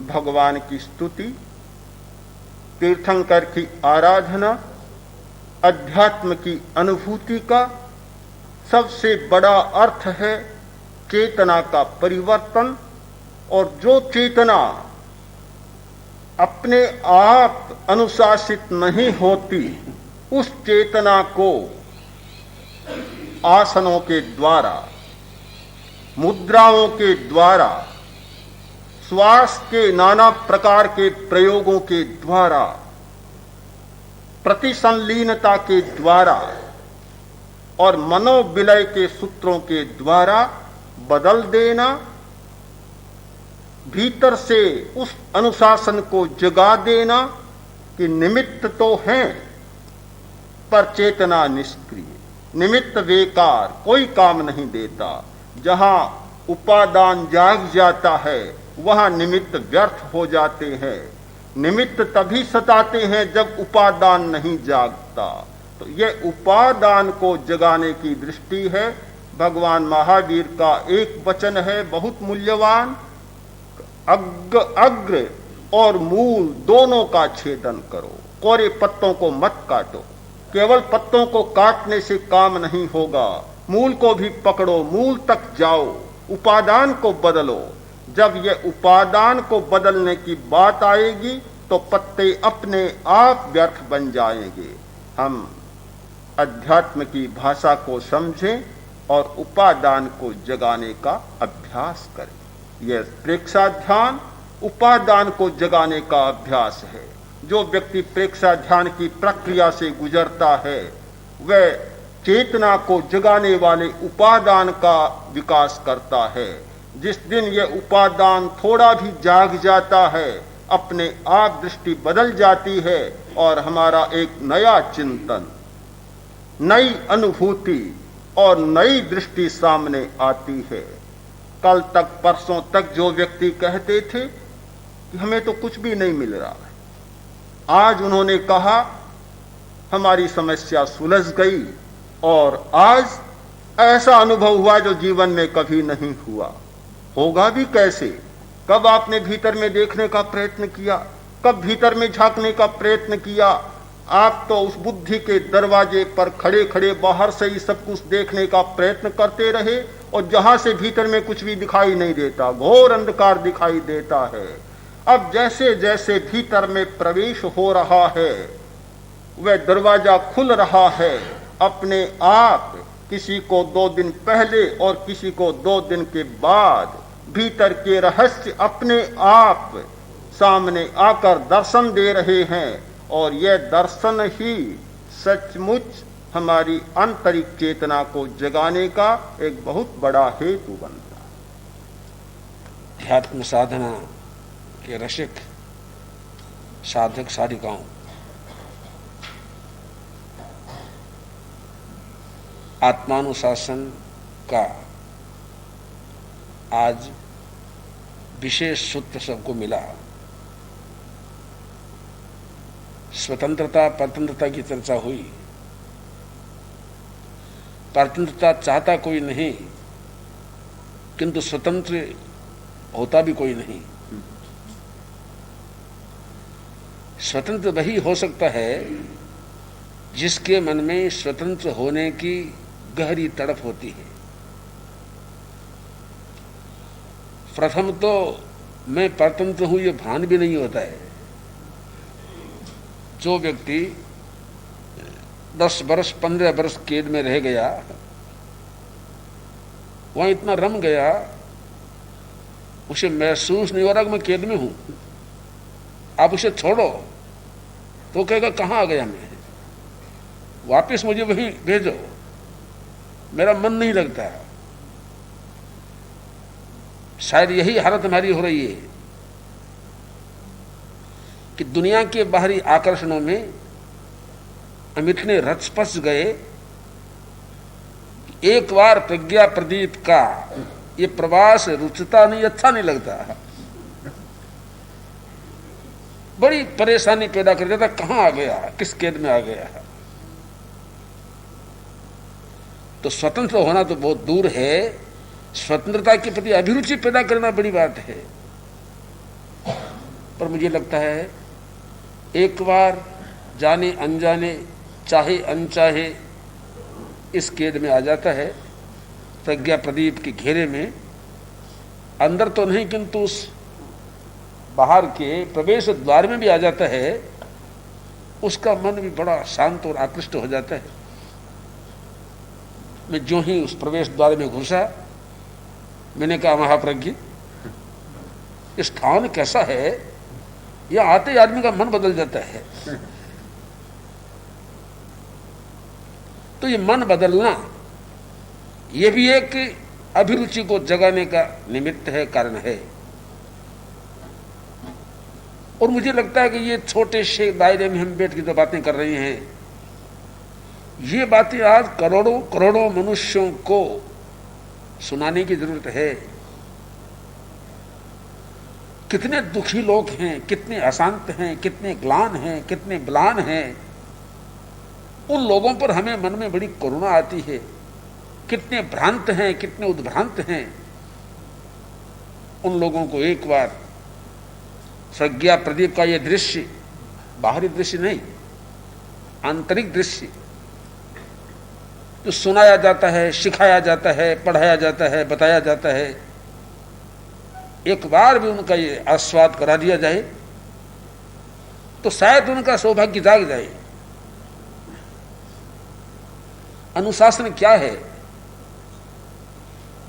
Speaker 1: भगवान की स्तुति, तीर्थंकर की आराधना, अध्यात्म की अनुभूति का सबसे बड़ा अर्थ है चेतना का परिवर्तन। और जो चेतना अपने आप अनुशासित नहीं होती, उस चेतना को आसनों के द्वारा, मुद्राओं के द्वारा, श्वास के नाना प्रकार के प्रयोगों के द्वारा, प्रतिसंलीनता के द्वारा और मनोविलय के सूत्रों के द्वारा बदल देना, भीतर से उस अनुशासन को जगा देना कि निमित्त तो हैं पर चेतना निष्क्रिय, निमित्त बेकार, कोई काम नहीं देता। जहां उपादान जाग जाता है वहां निमित्त व्यर्थ हो जाते हैं। निमित्त तभी सताते हैं जब उपादान नहीं जागता। तो यह उपादान को जगाने की दृष्टि है। भगवान महावीर का एक वचन है बहुत मूल्यवान, अग्र और मूल दोनों का छेदन करो, कोरे पत्तों को मत काटो। केवल पत्तों को काटने से काम नहीं होगा, मूल को भी पकड़ो, मूल तक जाओ, उपादान को बदलो। जब ये उपादान को बदलने की बात आएगी तो पत्ते अपने आप व्यर्थ बन जाएंगे। हम अध्यात्म की भाषा को समझें और उपादान को जगाने का अभ्यास करें। यह प्रेक्षाध्यान उपादान को जगाने का अभ्यास है। जो व्यक्ति प्रेक्षाध्यान की प्रक्रिया से गुजरता है वह चेतना को जगाने वाले उपादान का विकास करता है। जिस दिन यह उपादान थोड़ा भी जाग जाता है, अपने आप दृष्टि बदल जाती है और हमारा एक नया चिंतन, नई अनुभूति और नई दृष्टि सामने आती है। कल तक, परसों तक जो व्यक्ति कहते थे कि हमें तो कुछ भी नहीं मिल रहा है, आज उन्होंने कहा हमारी समस्या सुलझ गई और आज ऐसा अनुभव हुआ जो जीवन में कभी नहीं हुआ। होगा भी कैसे? कब आपने भीतर में देखने का प्रयत्न किया? कब भीतर में झांकने का प्रयत्न किया? आप तो उस बुद्धि के दरवाजे पर खड़े खड़े बाहर से ही सब कुछ देखने का प्रयत्न करते रहे और जहां से भीतर में कुछ भी दिखाई नहीं देता, घोर अंधकार दिखाई देता है। अब जैसे जैसे भीतर में प्रवेश हो रहा है, वह दरवाजा खुल रहा है अपने आप। किसी को 2 दिन पहले और किसी को 2 दिन के बाद भीतर के रहस्य अपने आप सामने आकर दर्शन दे रहे हैं और यह दर्शन ही सचमुच हमारी आंतरिक चेतना को जगाने का एक बहुत बड़ा हेतु बनता है।
Speaker 2: अध्यात्म साधना के रसिक साधक साधिकाओं, आत्मानुशासन का आज विशेष सूत्र सबको मिला। स्वतंत्रता परतंत्रता की चर्चा हुई। परतंत्रता चाहता कोई नहीं, किंतु स्वतंत्र होता भी कोई नहीं। स्वतंत्र वही हो सकता है जिसके मन में स्वतंत्र होने की गहरी तड़प होती है। प्रथम तो मैं परतंत्र हूं ये भान भी नहीं होता है। जो व्यक्ति 10 वर्ष 15 वर्ष कैद में रह गया, वहां इतना रम गया, उसे महसूस नहीं हो रहा कि मैं कैद में हूं। आप उसे छोड़ो तो कहेगा कहां आ गया मैं, वापस मुझे वहीं भेजो, मेरा मन नहीं लगता। शायद यही हालत हमारी हो रही है कि दुनिया के बाहरी आकर्षणों में हम इतने रच-पच गए, एक बार प्रज्ञा प्रदीप का ये प्रवास रुचता नहीं, अच्छा नहीं लगता, बड़ी परेशानी पैदा कर देता। कहां आ गया, किस कैद में आ गया। तो स्वतंत्र होना तो बहुत दूर है, स्वतंत्रता के प्रति अभिरुचि पैदा करना बड़ी बात है। पर मुझे लगता है एक बार जाने अनजाने, चाहे अनचाहे, इस कैद में आ जाता है, प्रज्ञा प्रदीप के घेरे में, अंदर तो नहीं किंतु उस बाहर के प्रवेश द्वार में भी आ जाता है, उसका मन भी बड़ा शांत और आकृष्ट हो जाता है। मैं जो ही उस प्रवेश द्वार में घुसा, मैंने कहा महाप्रज्ञ स्थान कैसा है, यह आते ही आदमी का मन बदल जाता है। तो ये मन बदलना, ये भी एक अभिरुचि को जगाने का निमित्त है, कारण है। और मुझे लगता है कि ये छोटे से दायरे में हम बैठ के जो बातें कर रहे हैं, ये बातें आज करोड़ों करोड़ों मनुष्यों को सुनाने की जरूरत है। कितने दुखी लोग हैं, कितने अशांत हैं, कितने ग्लान हैं, कितने ब्लान हैं। उन लोगों पर हमें मन में बड़ी करुणा आती है। कितने भ्रांत हैं, कितने उद्भ्रांत हैं। उन लोगों को एक बार प्रज्ञा प्रदीप का ये दृश्य, बाहरी दृश्य नहीं, आंतरिक दृश्य जो सुनाया जाता है, सिखाया जाता है, पढ़ाया जाता है, बताया जाता है, एक बार भी उनका ये आस्वाद करा दिया जाए तो शायद उनका सौभाग्य जाग जाए। अनुशासन क्या है?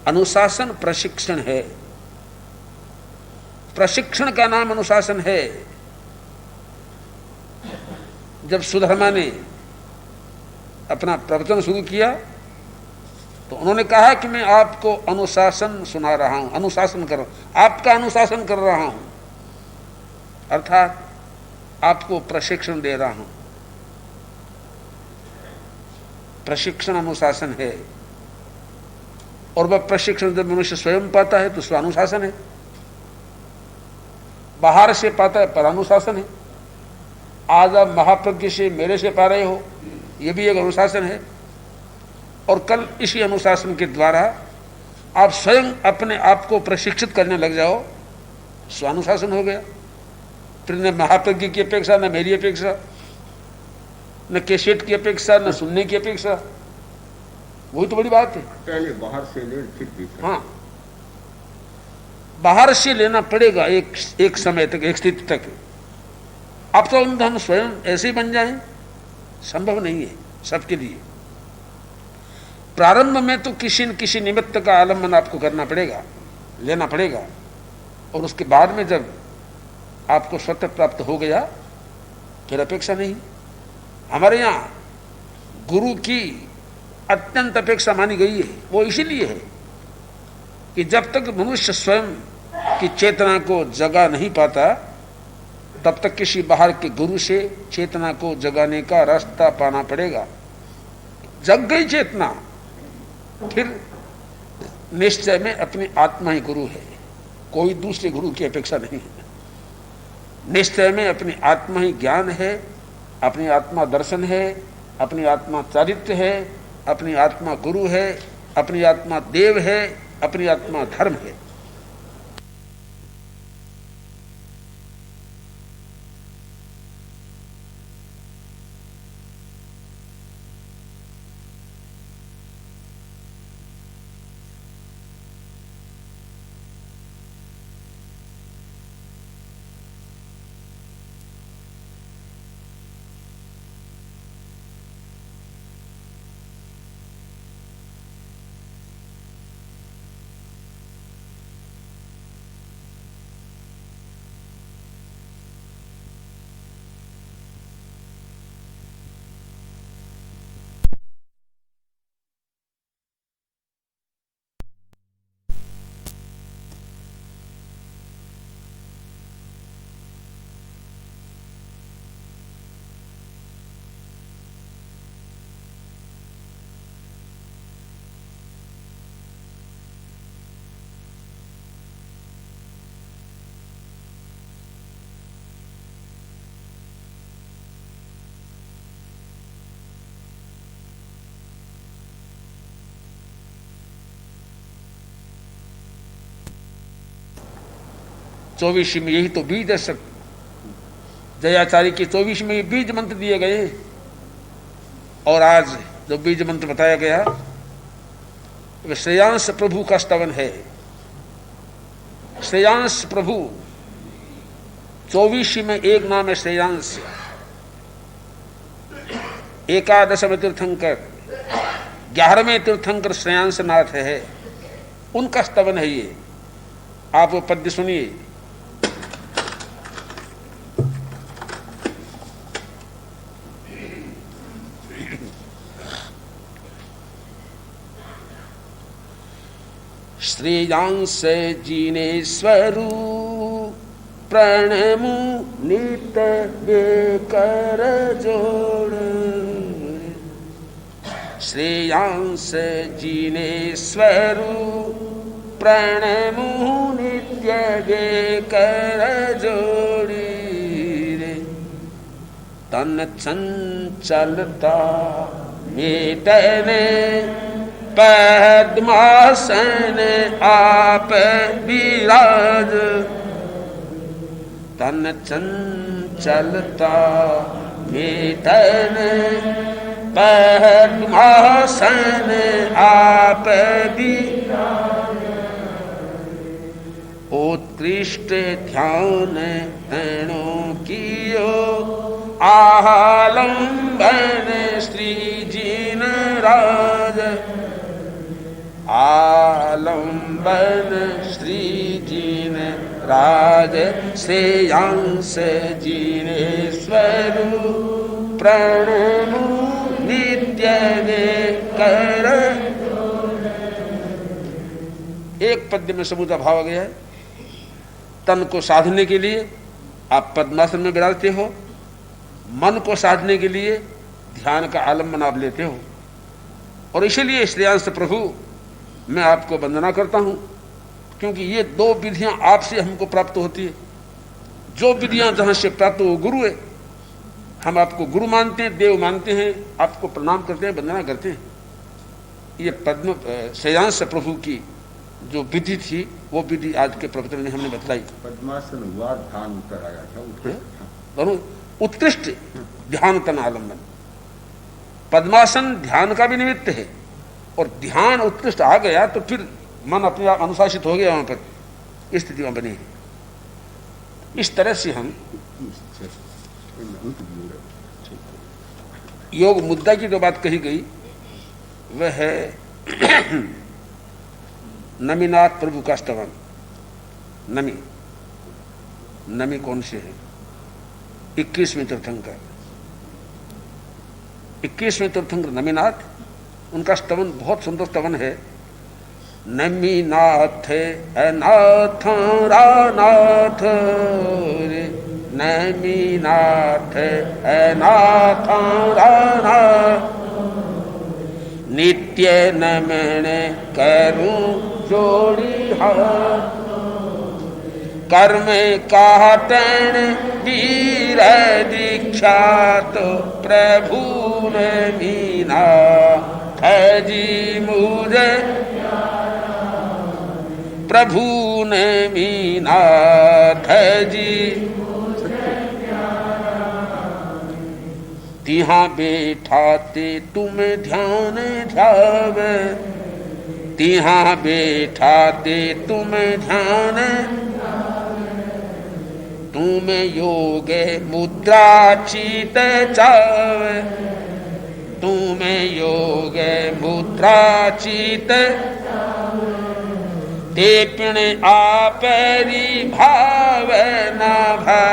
Speaker 2: अनुशासन प्रशिक्षण है। प्रशिक्षण का नाम अनुशासन है। जब सुधर्मा ने अपना प्रवचन शुरू किया तो उन्होंने कहा कि मैं आपको अनुशासन सुना रहा हूं, अनुशासन कर रहा हूं, आपका अनुशासन कर रहा हूं, अर्थात आपको प्रशिक्षण दे रहा हूं। प्रशिक्षण अनुशासन है, और वह प्रशिक्षण जब मनुष्य स्वयं पाता है तो स्वानुशासन है, बाहर से पाता है पर अनुशासन है। आज आप महाप्रज्ञ से मेरे से पा रहे हो, यह भी एक अनुशासन है, और कल इसी अनुशासन के द्वारा आप स्वयं अपने आप को प्रशिक्षित करने लग जाओ, स्वानुशासन हो गया। फिर न महाप्रज्ञ की अपेक्षा, न मेरी अपेक्षा, न कैसेट की अपेक्षा, न सुनने की अपेक्षा, वही तो बड़ी बात है।
Speaker 1: पहले बाहर से ले फिर भी,
Speaker 2: हाँ, बाहर से लेना पड़ेगा एक समय तक, एक स्थिति तक। अब तो हम स्वयं ऐसे ही बन जाएं, संभव नहीं है सबके लिए। प्रारंभ में तो किसी न किसी निमित्त का आलम्बन आपको करना पड़ेगा, लेना पड़ेगा, और उसके बाद में जब आपको स्वतः प्राप्त हो गया फिर अपेक्षा नहीं। हमारे यहाँ गुरु की अत्यंत अपेक्षा मानी गई है। वो इसीलिए है कि जब तक मनुष्य स्वयं की चेतना को जगा नहीं पाता तब तक किसी बाहर के गुरु से चेतना को जगाने का रास्ता पाना पड़ेगा। जग गई चेतना, फिर निश्चय में अपनी आत्मा ही गुरु है, कोई दूसरे गुरु की अपेक्षा नहीं है। निश्चय में अपनी आत्मा ही ज्ञान है, अपनी आत्मा दर्शन है, अपनी आत्मा चारित्र्य है, अपनी आत्मा गुरु है, अपनी आत्मा देव है, अपनी आत्मा धर्म है। चौबीसवीं में यही तो बीज है। जयाचार्य के 24 में ये बीज मंत्र दिए गए, और आज जो बीज मंत्र बताया गया वह श्रेयांश प्रभु का स्तवन है। श्रेयांश प्रभु 24 में एक नाम है श्रेयांश। 11वें तीर्थंकर, 11वें तीर्थंकर श्रेयांश नाथ है, उनका स्तवन है ये। आप वो पद्य सुनिए। श्रेयांश जिनेश्वरु प्रणमु नित बेकर जोड़। श्रेयांश जिनेश्वरु प्रणमु नित्य बेकर जोड़ी रे। तन चंचलता मेटने पद्मासन आप विराज। तन चंचलता मेटने पद्मासन आप विराज। उत्कृष्ट ध्यान तणों कियो आलंबन श्री जिन राज। आलंबन श्री जिन राज श्रेयांस जीनेश्वर प्रणमु नित्य दे कर। एक पद्य में समूचा भाव आ गया है। तन को साधने के लिए आप पद्मासन में विराजते हो, मन को साधने के लिए ध्यान का आलम्बन आप लेते हो, और इसीलिए श्रेयांस प्रभु मैं आपको वंदना करता हूं, क्योंकि ये दो विधियां आपसे हमको प्राप्त होती है। जो विधियां जहां से प्राप्त हो गुरु है, हम आपको गुरु मानते हैं, देव मानते हैं, आपको प्रणाम करते हैं, वंदना करते हैं। ये पद्म श्रेयांस प्रभु की जो विधि थी वो विधि आज के प्रवचन में हमने बतलाई।
Speaker 1: पद्मासन हुआ, ध्यान उतर आया था,
Speaker 2: दोनों उत्कृष्ट ध्यान तन आलम्बन। पद्मासन ध्यान का भी निमित्त है, और ध्यान उत्कृष्ट आ गया तो फिर मन अपने आप अनुशासित हो गया, वहां पर स्थिति वहां बनी है। इस तरह से हम योग मुद्दा की जो बात कही गई वह है नमीनाथ प्रभु का स्तवन। नमी नमी कौन से है? 21वें तीर्थंकर, 21वें तीर्थंकर नमीनाथ, उनका स्तवन बहुत सुंदर स्तवन है। नमीनाथ अनाथ रानाथ रे, नमीनाथ अनाथ रानाथ, नित्य नमन करूं जोड़ी हाथ, कर्म काटन वीर दीक्षा तो प्रभु नमीनाथ जी मुझे, प्रभु नमीनाथ जी। तिहाँ बैठाते तुम ध्यान ध्यावे, तिहाँ बैठाते तुम ध्यान, तुम योग मुद्रा चित चावे, तुम योग मुद्रा चित, ते पिण आपरी भावना भा,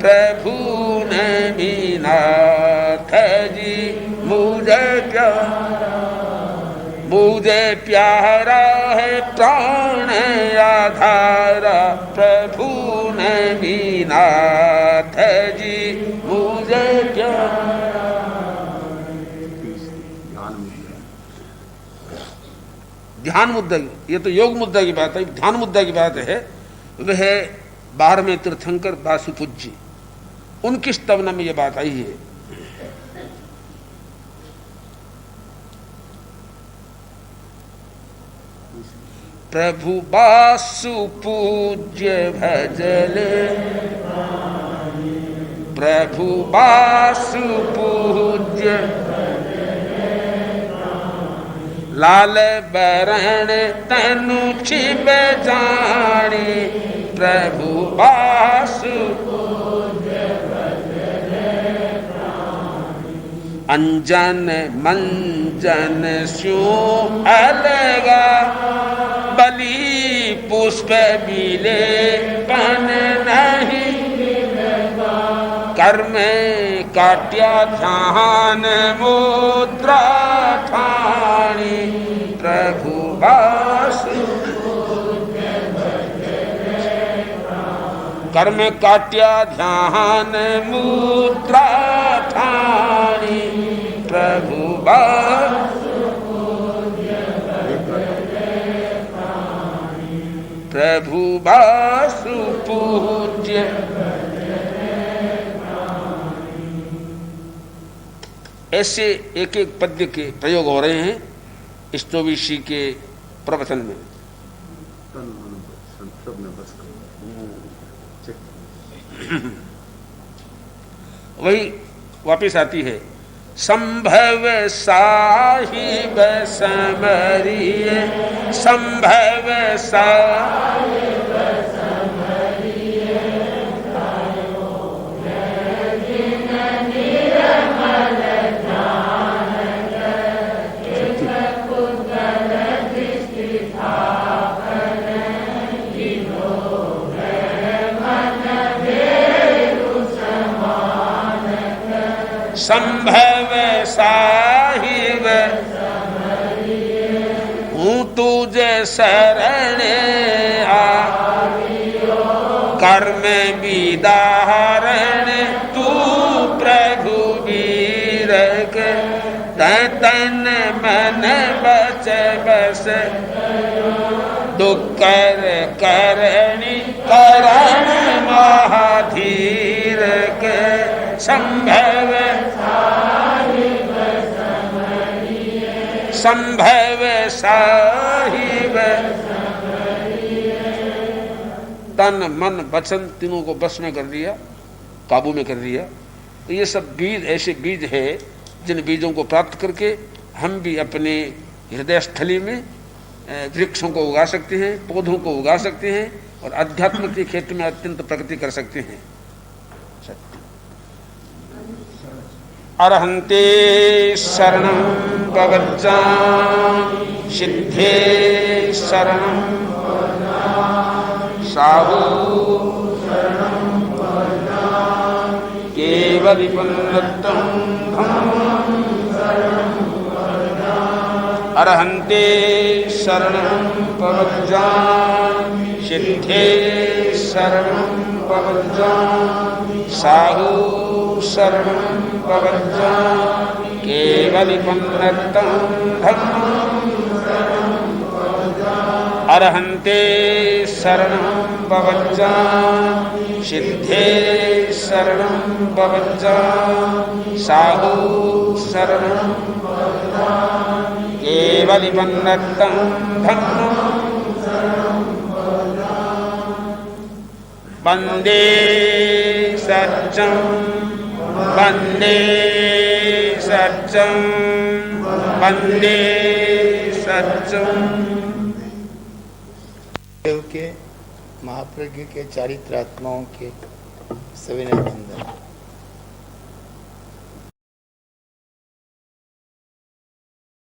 Speaker 2: प्रभु नमीनाथ जी मुझे प्यारा, मुझे प्यारा है प्राण आधारा, प्रभु नमीनाथ जी मुझे प्यारा। ध्यान मुद्दा, ये तो योग मुद्दा की बात है, ध्यान मुद्दा की बात है। वह 12वें तीर्थंकर वासुपूज्य, उनकी स्तवना में यह बात आई है। प्रभु वासुपूज्य भजले, प्रभु वासुपूज्य, लाल बरण तनु छिप जानी, प्रभु वासुपूज्य अंजन मंजन स्यों अलगा, बलि पुष्प मिले पन नहीं, कर्म काट्या ध्यान मुद्रा ठानी, प्रभु वासुपूज्य, कर्म काट्या ध्यान मुद्रा ठानी, प्रभु वासुपूज्य, प्रभु वासुपूज्य। ऐसे एक एक पद्य के प्रयोग हो रहे हैं इस 24 के प्रवचन में। वही वापिस आती है, संभव साहिब समरिय, संभव साहिब समरिय, निर्मल ध्यान कुंडल दृष्टि स्थापन, संभव साहिब हूँ तुझे शरण कर्म विदारण तू प्रभु वीर के तन मन बच बस दुख करणी करण महाधीर के संभव साहिब तन मन वचन तीनों को बस में कर दिया, काबू में कर दिया। तो ये सब बीज ऐसे बीज है जिन बीजों को प्राप्त करके हम भी अपने हृदय स्थली में वृक्षों को उगा सकते हैं, पौधों को उगा सकते हैं और अध्यात्म के क्षेत्र में अत्यंत प्रगति कर सकते हैं। अरहंते शरणं प्रवज्जामि सिद्धे शरणं साहु केवलिपन्नतं अरहंते शरणं प्रवज्जामि सिद्धे शरणं प्रवज्जामि साहु शरणं प्रवज्जामि केवलिपन्नतं अरहंते शरणं प्रवज्जामि सिद्धे शरणं प्रवज्जामि साहु शरणं केवलिपन्नतं वन्दे सत्यं वन्दे सत्यं वन्दे सत्यं।
Speaker 3: देव के महाप्रज्ञ के चारित्रात्माओं के सविनय वंदन।